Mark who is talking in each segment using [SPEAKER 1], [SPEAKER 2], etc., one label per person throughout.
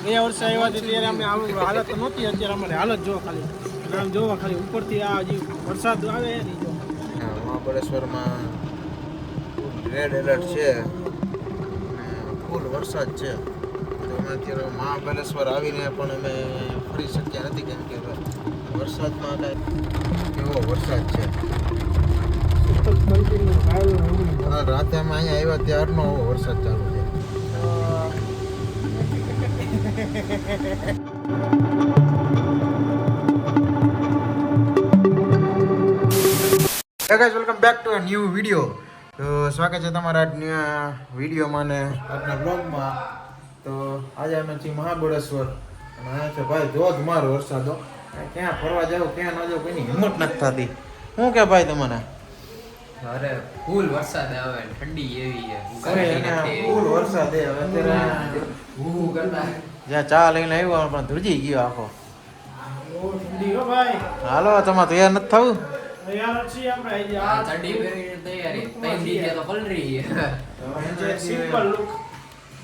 [SPEAKER 1] ગયા વર્ષે આવ્યા હતા ત્યારે અમે હાલત નહોતી, અત્યારે અમારી હાલત જો ખાલી આમ જોવા ખાલી ઉપરથી આ હજી વરસાદ આવે નહીં જો.
[SPEAKER 2] મહાબળેશ્વરમાં રેડ એલર્ટ છે, ફૂલ વરસાદ છે. તો અમે અત્યારે મહાબળેશ્વર આવીને પણ અમે ફરી શક્યા નથી, કેમ કે વરસાદમાં કાંઈ એવો વરસાદ છે. રાતે અમે અહીંયા આવ્યા ત્યારનો વરસાદ ચાલુ છે. Hey guys, welcome back to a new video. તો સ્વાગત છે તમારા આજના વિડીયોમાં ને આજના બ્લોગમાં. તો આજે અમે છીએ મહાબળેશ્વર અને અહીંયા છે ભાઈ ધોધમાર વરસાદો. ક્યાં ફરવા જાવ ક્યાં ન જાવ કોઈની હિંમત નથી થતી. શું કે ભાઈ તમને?
[SPEAKER 3] અરે ફૂલ વરસાદ આવે, ઠંડી એવી છે,
[SPEAKER 2] ફૂલ વરસાદ આવે અત્યારે. જ્યાં ચા લઈને આવ્યો પણ ધ્રુજી ગયો આખો.
[SPEAKER 1] ઠંડી હો ભાઈ,
[SPEAKER 2] હાલો તમારે તૈયાર નથી થવું?
[SPEAKER 1] તૈયાર છીએ આપણે.
[SPEAKER 3] ઠંડી પહેરીને તૈયારી 3 દિવસ તો પલરી
[SPEAKER 1] સિમ્પલ લુક.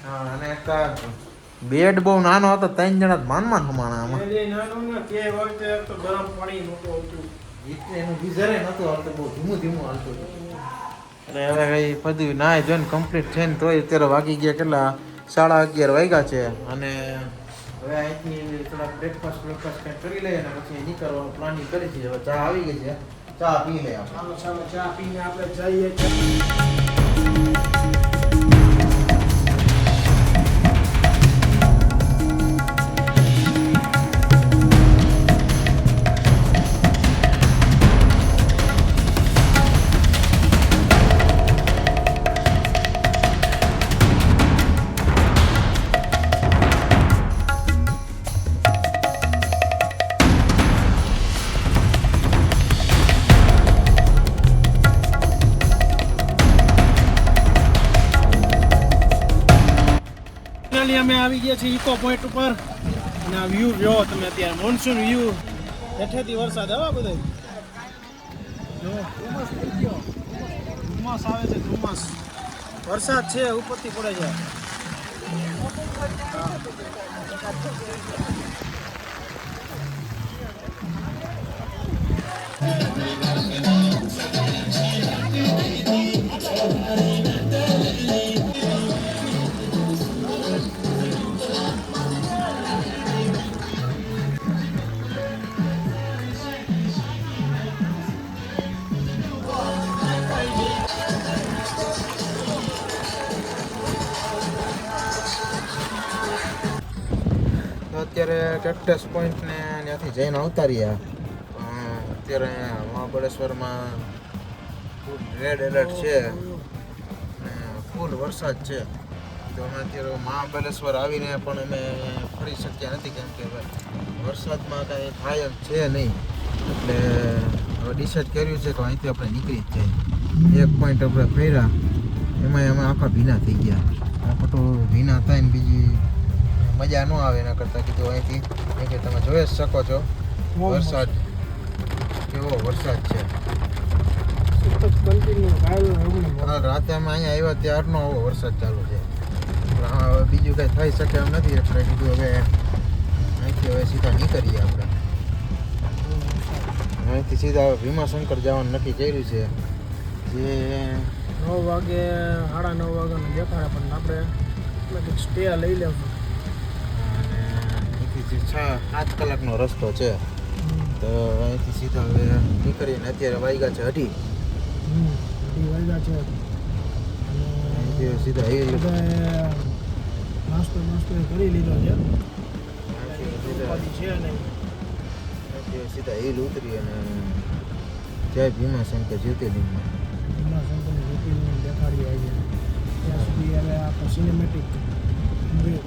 [SPEAKER 2] હા, અને એક બેડ બહુ નાનો હતો, 3 જણા માન હમાણા આમાં.
[SPEAKER 1] નાનું ને તે વખતે તો ગરમ પાણી નહોતું આવતું,
[SPEAKER 2] એનું ગીઝરે નહોતું હાલતું, બહુ ધીમું હાલતું. એટલે હવે કઈ બધું નાય જોઈને કમ્પ્લીટ થઈને તોય અત્યારે વાગી ગયા કેટલા 11:30 વાગ્યા છે. અને હવે અહીંથી થોડા બ્રેકફાસ્ટ કંઈક કરી લઈએ અને પછી નીકળવાનું પ્લાનિંગ કરી છે. હવે ચા આવી ગઈ છે, ચા પી લઈએ આપણે.
[SPEAKER 1] ચાલો ચા પીને આપણે જઈએ. અમે આવી ગયા છીએ ઇકો પોઈન્ટ ઉપર અને આ વ્યૂ જોવો તમે અત્યારે, મોન્સૂન વ્યૂ. હેઠેથી વરસાદ આવે બધો જો, ધુમ્મસ થઈ ગયો, ધુમ્મસ આવે છે, ધુમ્મસ. વરસાદ છે, ઉપરથી પડે છે.
[SPEAKER 2] અત્યારે કેક્ટસ પોઈન્ટ ને ત્યાંથી જઈને આવતા રહ્યા. અત્યારે અહીંયા મહાબળેશ્વરમાં રેડ એલર્ટ છે અને ફૂલ વરસાદ છે. તો અમે અત્યારે મહાબળેશ્વર આવીને પણ અમે ફરી શક્યા નથી, કેમ કે વરસાદમાં કાંઈ થાય એમ છે નહીં. એટલે હવે ડિસાઇડ કર્યું છે કે અહીંથી આપણે નીકળી જ જાય. એક પોઈન્ટ આપણે ફર્યા, એમાં અમે આખા ભીના થઈ ગયા. આ ખોટું ભીના થાય ને બીજી મજા ન આવે એના કરતાં કીધું અહીંથી કે તમે જોઈ જ શકો છો વરસાદ કેવો વરસાદ છે. રાતે અમે અહીંયા આવ્યા ત્યારનો આવો વરસાદ ચાલુ છે. હવે બીજું કંઈ થઈ શકે એમ નથી, એટલે કીધું હવે અહીંથી હવે સીધા નીકળીએ આપણે. અહીંથી સીધા હવે ભીમાશંકર જવાનું નક્કી કર્યું છે. જે
[SPEAKER 1] 9 વાગે 9:30 વાગ્યાનું દેખાડે, પણ આપણે સ્ટે લઈ લેવું.
[SPEAKER 2] 7 કલાકનો રસ્તો છે. તો અહીંથી સીધા હવે નીકળીને અત્યારે વાગ્યા છે 2:30
[SPEAKER 1] વાગ્યા છે.
[SPEAKER 2] અહીંથી સીધા
[SPEAKER 1] નાસ્તો કરી લીધો છે.
[SPEAKER 2] સીધા હિલ ઉતરી અને જય ભીમાશંકર જ્યોતિર્લિંગમાં.
[SPEAKER 1] ભીમાશંકર જ્યોતિર્લિંગ દેખાડી આવી ત્યાં સુધી હવે આપણે સિનેમેટિક મૂવી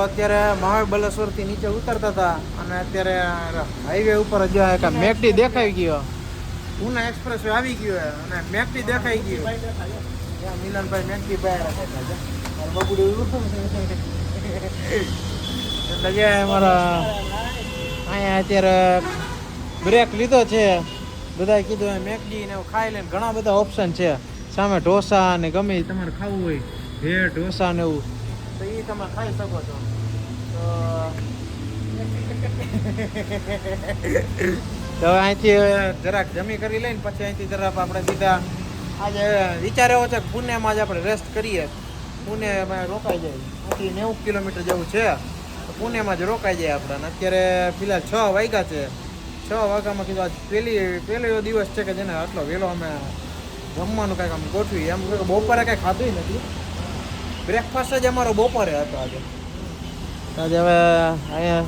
[SPEAKER 2] અત્યારે મહાબલેશ્વરથી નીચે ઉતરતા હતા અને અત્યારે હાઈવે ઉપર જ એક મેકડી દેખાઈ ગયો. ઉના એક્સપ્રેસ આવી ગયો અને મેકડી દેખાઈ ગયો. ત્યાં મિલનભાઈ મેકડી બહાર એટલે જે અમારા અહીંયા અત્યારે બ્રેક લીધો છે. બધાએ કીધું મેકડી ને એવું ખાઈ લે. ઘણા બધા ઓપ્શન છે સામે. ઢોસા ને ગમે ઈ તમારે ખાવું હોય, ભેળ ઢોસા ને એવું, તો એ તમે ખાઈ શકો છો. તો હવે અહીંથી જરાક જમી કરી લઈને પછી અહીંથી જરાક આપણે સીધા આજે વિચાર એવો છે કે પુણેમાં જ આપણે રેસ્ટ કરીએ. પુણેમાં રોકાઈ જાય. અહીંથી 90 કિલોમીટર જેવું છે, તો પુણેમાં જ રોકાઈ જાય આપણે. અને અત્યારે ફિલહાલ 6 વાગ્યા છે. 6 વાગ્યામાં કીધું આજ પહેલો દિવસ છે કે જેને આટલો વહેલો અમે જમવાનું કાંઈક આમ ગોઠવી. એમ બપોરે કાંઈ ખાધું નથી. બ્રેકફાસ્ટ જ અમારો બપોરે હતો આજે. હવે અહીંયા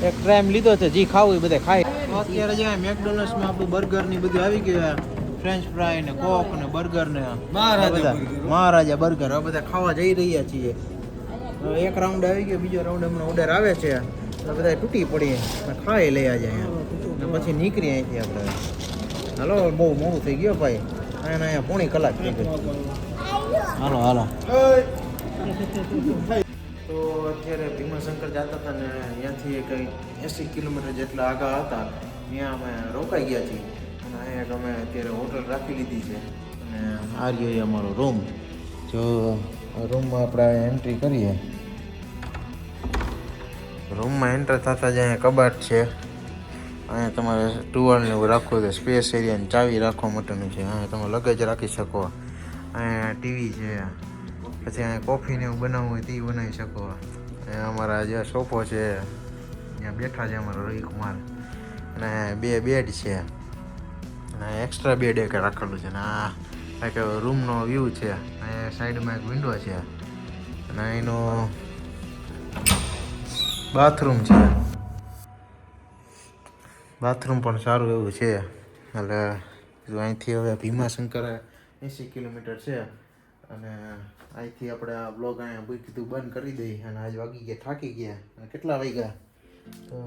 [SPEAKER 2] એક ટાઈમ લીધો છે, જે ખાવું એ બધે ખાય. અત્યારે જે મેકડોનલ્ડ્સમાં આપણું બર્ગર ની બધું આવી ગયું. ફ્રેન્ચ ફ્રાય ને કોક ને બર્ગર ને મહારાજા બર્ગર હવે બધા ખાવા જઈ રહ્યા છીએ. એક રાઉન્ડ આવી ગયો, બીજો રાઉન્ડ હમણાં ઓર્ડર આવે છે. બધા તૂટી પડીએ ખાઈ લઈ આજે અહીંયા પછી નીકળી અહીંથી આપણે. હાલો બહુ મોડું થઈ ગયો ભાઈ. અહીંયા પોણી કલાક થઈ ગઈ. હાલો હાલો. તો અત્યારે ભીમાશંકર જતા હતા ને ત્યાંથી કંઈ 80 કિલોમીટર જેટલા આગળ હતા. ત્યાં અમે રોકાઈ ગયા છીએ અને અહીંયા અમે અત્યારે હોટલ રાખી લીધી છે. અને આ રહ્યો અમારો રૂમ. જો રૂમમાં આપણે એન્ટ્રી કરીએ. રૂમમાં એન્ટર થતા જ અહીંયા કબાટ છે. અહીંયા તમારે ટુવાલ ને એવું રાખવું છે. સ્પેસ એરિયાની ચાવી રાખવા માટેનું છે. અહીંયા તમે લગેજ રાખી શકો. અહીંયા ટીવી છે. પછી અહીંયા કોફી ને એવું બનાવવું હોય તે બનાવી શકો. અહીંયા અમારા જે સોફો છે ત્યાં બેઠા છે અમારા રવિકુમાર. અને 2 બેડ છે અને એક્સ્ટ્રા બેડ એક રાખેલું છે. અને આ કંઈક રૂમનો વ્યૂ છે. અહીંયા સાઈડમાં એક વિન્ડો છે અને એનો બાથરૂમ છે. બાથરૂમ પણ સારું એવું છે. એટલે અહીંથી હવે ભીમાશંકર 80 કિલોમીટર છે અને અહીંથી આપણે આ બ્લોગ અહીંયા કીધું બંધ કરી દઈએ. અને આજ વાગી ગયા, થાકી ગયા. અને કેટલા વાગ્યા? તો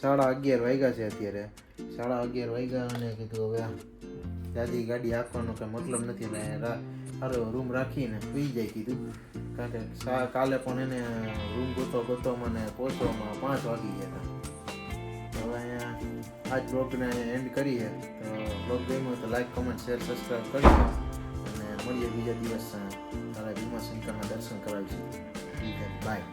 [SPEAKER 2] 11:30 વાગ્યા છે અત્યારે. 11:30 વાગ્યા અને કીધું હવે દાદી ગાડી આપવાનો કંઈ મતલબ નથી. એટલે સારો રૂમ રાખીને સુઈ જાય કીધું. કારણ કે કાલે પણ એને રૂમ ગોતો મને પહોંચવામાં 5 વાગી ગયા હતા. હવે અહીંયા આજ બ્લોગને એન્ડ કરીએ. તો બ્લોગ ગમ્યો તો લાઈક, કમેન્ટ, શેર, સબસ્ક્રાઈબ કરીએ અને મળીએ બીજા દિવસ તારા ભીમાશંકરના દર્શન કરાવીશું. ઠીક છે, બાય.